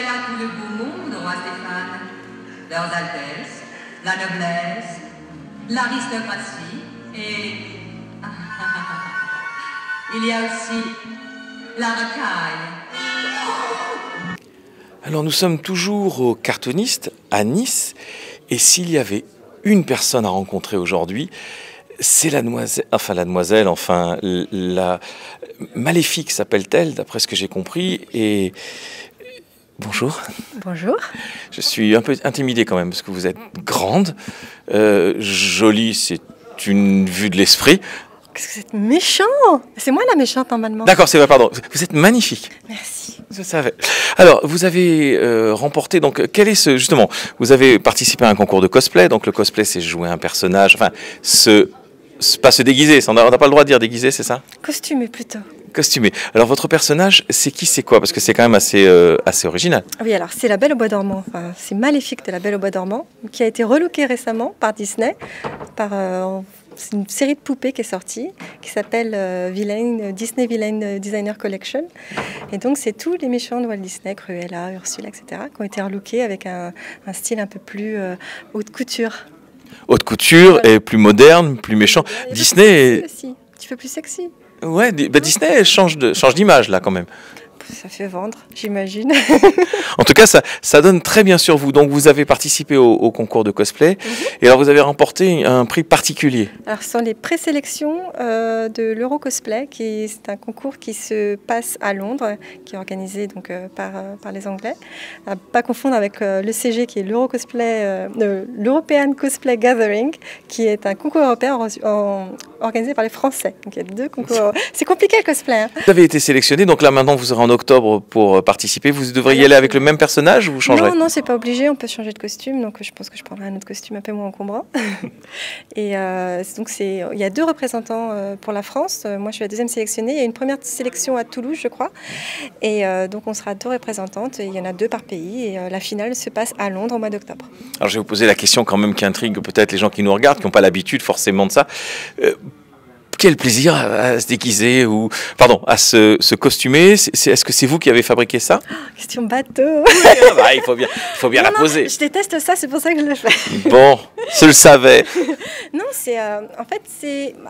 a là tout le beau monde, roi Stéphane. Leurs altesses, la noblesse, l'aristocratie et... il y a aussi la rocaille. Alors nous sommes toujours au Cartoonist à Nice, et s'il y avait une personne à rencontrer aujourd'hui, c'est la Maléfique s'appelle-t-elle, d'après ce que j'ai compris, et... Bonjour. Bonjour. Je suis un peu intimidé quand même, parce que vous êtes grande, jolie, c'est une vue de l'esprit. Qu'est-ce que vous êtes méchant? C'est moi la méchante normalement. D'accord, c'est vrai, pardon. Vous êtes magnifique. Merci. Je savais. Alors, vous avez remporté, donc, quel est ce, justement, vous avez participé à un concours de cosplay, donc le cosplay c'est jouer un personnage, enfin, pas se déguiser, on n'a pas le droit de dire déguiser, c'est ça? Costumé plutôt. Costumé. Alors, votre personnage, c'est qui, c'est quoi? Parce que c'est quand même assez original. Oui, alors c'est la Belle au Bois dormant, enfin, c'est Maléfique de la Belle au Bois dormant, qui a été relookée récemment par Disney, c'est une série de poupées qui est sortie, qui s'appelle Disney Villain Designer Collection. Et donc, c'est tous les méchants de Walt Disney, Cruella, Ursula, etc., qui ont été relookés avec un style un peu plus haute couture. Haute couture, voilà. Et plus moderne, plus méchant. Disney est... aussi. Un petit peu plus sexy. Ouais, Disney change d'image, là, quand même. Ça fait vendre, j'imagine. En tout cas, ça donne très bien sur vous. Donc, vous avez participé au concours de cosplay. Et alors, vous avez remporté un prix particulier. Alors, ce sont les présélections de l'Euro Cosplay. C'est un concours qui se passe à Londres, qui est organisé donc, par les Anglais. À pas confondre avec l'ECG, qui est l'European Cosplay Gathering, qui est un concours européen organisé par les Français. Donc, il y a deux concours. C'est compliqué le cosplay. Hein. Vous avez été sélectionné. Donc là, maintenant, vous serez en octobre pour participer. Vous devriez y aller avec le même personnage ou vous changerez? Non, c'est pas obligé. On peut changer de costume. Donc, je pense que je prendrai un autre costume un peu moins encombrant. Et donc, il y a deux représentants pour la France. Moi, je suis la deuxième sélectionnée. Il y a une première sélection à Toulouse, je crois. Et donc, on sera deux représentantes. Et il y en a deux par pays. Et la finale se passe à Londres au mois d'octobre. Alors, je vais vous poser la question quand même qui intrigue peut-être les gens qui nous regardent, qui n'ont pas l'habitude forcément de ça. Quel plaisir à se déguiser ou à se costumer. Est-ce que c'est vous qui avez fabriqué ça? Question bateau. Il faut bien la poser. Je déteste ça, c'est pour ça que je le fais. Bon, je le savais. Non, en fait,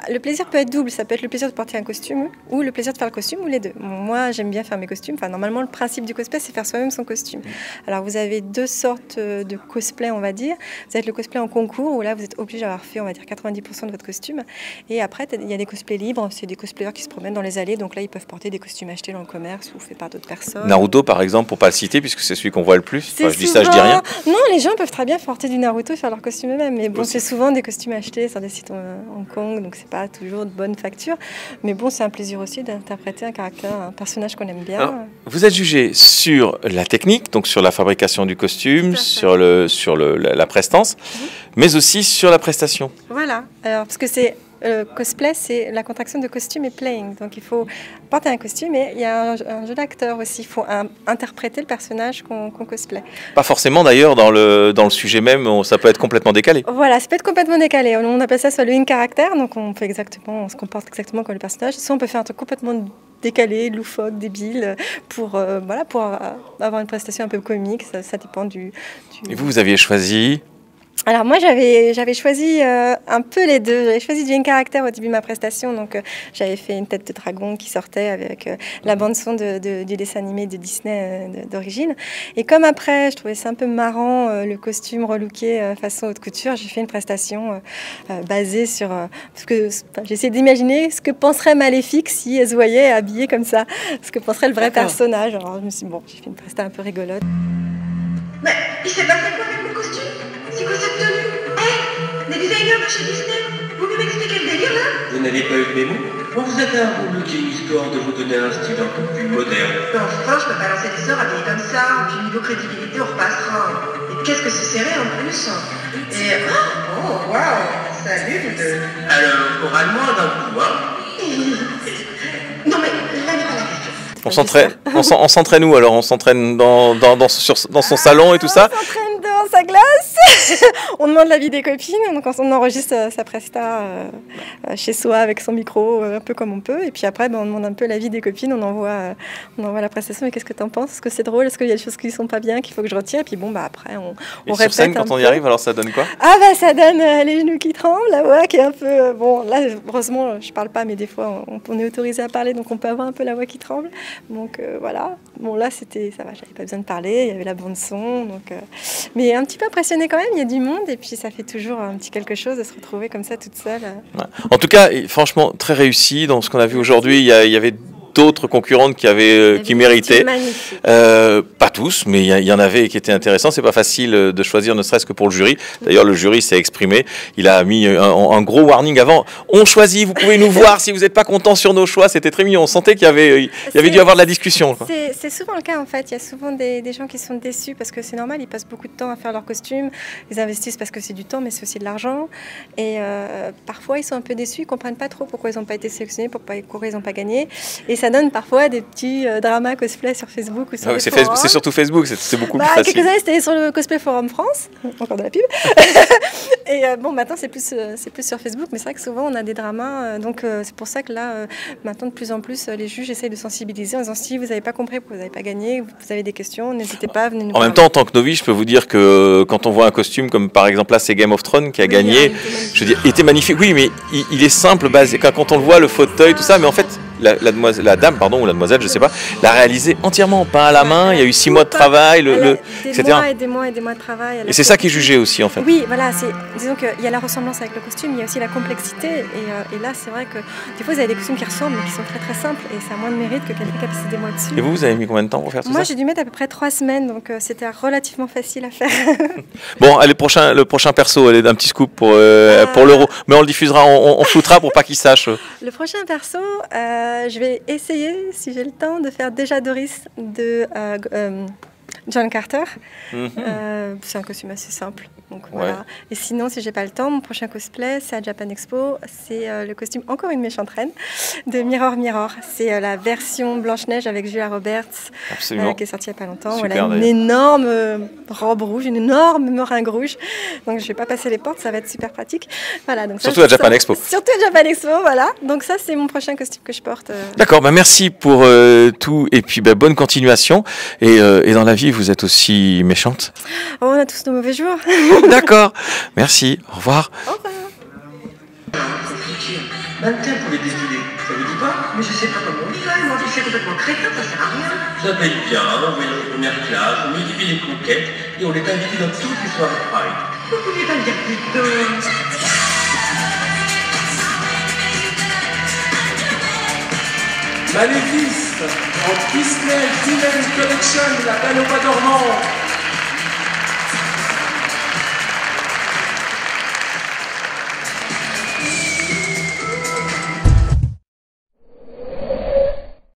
le plaisir peut être double. Ça peut être le plaisir de porter un costume ou le plaisir de faire le costume ou les deux. Moi, j'aime bien faire mes costumes. Enfin, normalement, le principe du cosplay, c'est faire soi-même son costume. Alors, vous avez deux sortes de cosplay, on va dire. Vous avez le cosplay en concours où là, vous êtes obligé d'avoir fait, on va dire, 90% de votre costume. Et après, il y a des cosplays libres. C'est des cosplayers qui se promènent dans les allées. Donc là, ils peuvent porter des costumes achetés dans le commerce ou faits par d'autres personnes. Naruto, par exemple, pour pas le citer, puisque c'est celui qu'on voit le plus. Enfin, je dis ça, je dis rien. Non, les gens peuvent très bien porter du Naruto et faire leur costume eux-mêmes. Mais bon, c'est souvent des costumes achetés sur des sites Hong Kong, donc c'est pas toujours de bonne facture. Mais bon, c'est un plaisir aussi d'interpréter un personnage qu'on aime bien. Alors, vous êtes jugé sur la technique, donc sur la fabrication du costume, sur la prestance, mais aussi sur la prestation. Voilà. Alors, parce que cosplay, c'est la contraction de costume et playing. Donc il faut porter un costume et il y a un jeu d'acteur aussi. Il faut interpréter le personnage qu'on cosplay. Pas forcément d'ailleurs dans le sujet même, ça peut être complètement décalé. Voilà, ça peut être complètement décalé. On appelle ça soit le in-character, donc on se comporte exactement comme le personnage. Soit on peut faire un truc complètement décalé, loufoque, débile, pour avoir une prestation un peu comique. Ça dépend du... Et vous aviez choisi... Alors moi j'avais choisi un peu les deux. J'avais choisi du in-character au début de ma prestation, donc j'avais fait une tête de dragon qui sortait avec la bande son du dessin animé de Disney d'origine. Et comme après je trouvais ça un peu marrant le costume relooké façon haute couture, j'ai fait une prestation basée sur parce que j'ai essayé d'imaginer ce que penserait Maléfique si elle se voyait habillée comme ça, ce que penserait le vrai personnage. Alors je me suis dit j'ai fait une prestation un peu rigolote. Mais il s'est passé quoi avec mon costume? C'est quoi cette tenue? Les designers de chez Disney, vous pouvez m'expliquer le délire là? Vous n'avez pas eu de mémo? On vous a fait un rebooking histoire de vous donner un style un peu plus moderne. Mais enfin, je peux pas lancer des sorts habillés comme ça, puis niveau crédibilité on repassera. Et qu'est-ce que c'est serré en plus? Et oh waouh, salut vous deux. Alors, oralement d'un coup, hein? Non mais là n'est pas la question. On s'entraîne où alors? On s'entraîne dans son salon et tout ça? On s'entraîne dans sa glace. On demande l'avis des copines, donc on enregistre sa presta chez soi avec son micro, un peu comme on peut. Et puis après, on demande un peu l'avis des copines, on envoie la prestation. Mais qu'est-ce que tu en penses? Est-ce que c'est drôle? Est-ce qu'il y a des choses qui ne sont pas bien, qu'il faut que je retire? Et puis après, on et répète. Sur scène, quand on y arrive, alors ça donne quoi? Ah ça donne les genoux qui tremblent, la voix qui est un peu... bon, là, heureusement, je parle pas, mais des fois, on est autorisé à parler, donc on peut avoir un peu la voix qui tremble. Donc voilà. Bon, là, ça va, j'avais pas besoin de parler, il y avait la bande son. Donc, mais un petit peu impressionnée quand même, il y a du monde, et puis ça fait toujours un petit quelque chose de se retrouver comme ça toute seule. Ouais. En tout cas, franchement, très réussi. Dans ce qu'on a vu aujourd'hui, il y avait d'autres concurrentes qui méritaient. Pas tous, mais il y en avait qui étaient intéressants. C'est pas facile de choisir, ne serait-ce que pour le jury. D'ailleurs, le jury s'est exprimé. Il a mis un gros warning avant. On choisit, vous pouvez nous voir si vous n'êtes pas content sur nos choix. C'était très mignon. On sentait qu'il y avait dû avoir de la discussion. C'est souvent le cas en fait. Il y a souvent des gens qui sont déçus parce que c'est normal. Ils passent beaucoup de temps à faire leurs costumes. Ils investissent parce que c'est du temps, mais c'est aussi de l'argent. Et parfois, ils sont un peu déçus. Ils comprennent pas trop pourquoi ils n'ont pas été sélectionnés, pourquoi ils n'ont pas gagné. Et ça donne parfois des petits dramas cosplay sur Facebook ou sur c'est surtout Facebook, c'est beaucoup plus facile. Quelques années, c'était sur le Cosplay Forum France, encore de la pub. Et maintenant, c'est plus sur Facebook, mais c'est vrai que souvent, on a des dramas. Donc, c'est pour ça que là, maintenant, de plus en plus, les juges essayent de sensibiliser en disant si vous n'avez pas compris pourquoi vous n'avez pas gagné, vous avez des questions, n'hésitez pas, venez nous En même temps, en tant que novice, je peux vous dire que quand on voit un costume, comme par exemple là, c'est Game of Thrones qui a gagné, je veux dire, il était magnifique. Oui, mais il est simple, basé. Quand on le voit, le fauteuil, tout ça, mais en fait, la dame, ou la demoiselle, je sais pas, l'a réalisé entièrement, peint à la main. Il y a eu 6 mois de travail, etc. Des mois de travail. Et c'est ça qui est jugé aussi, en fait. Oui, voilà. Disons qu'il y a la ressemblance avec le costume, il y a aussi la complexité. Et là, c'est vrai que des fois, vous avez des costumes qui ressemblent, mais qui sont très très simples, et ça a moins de mérite que quelqu'un qui a passé des mois dessus. Et vous avez mis combien de temps pour faire tout ça? Moi, j'ai dû mettre à peu près 3 semaines, donc c'était relativement facile à faire. Bon, allez, le prochain perso, allez, un petit scoop pour l'euro, mais on le diffusera, on floutera pour pas qu'il sache. Le prochain perso, je vais essayer, si j'ai le temps, de faire déjà Doris de John Carter. C'est un costume assez simple. Donc, voilà. Et sinon, si j'ai pas le temps, mon prochain cosplay, c'est à Japan Expo. C'est le costume Encore une méchante reine de Mirror Mirror. C'est la version Blanche-Neige avec Julia Roberts qui est sortie il n'y a pas longtemps. Super, voilà, une énorme robe rouge, une énorme meringue rouge. Donc je vais pas passer les portes, ça va être super pratique. Voilà, donc surtout à Japan Expo. Surtout à Japan Expo, voilà. Donc ça, c'est mon prochain costume que je porte. D'accord, merci pour tout et puis bonne continuation. Et dans la vie, vous êtes aussi méchante? On a tous nos mauvais jours. D'accord, merci, au revoir. Au revoir. Mannequin pour les défilés, ça vous dit pas? Mais je sais pas comment on fait, moi, c'est complètement crétin, ça sert à rien. Ça paye bien, on voyage en première classe, on multiplie les conquêtes et on est invité dans toutes les soirées Pride. Vous vouliez pas me dire plus de... Maléfice en Disney Women's Collection, la Belle au Bois dormant.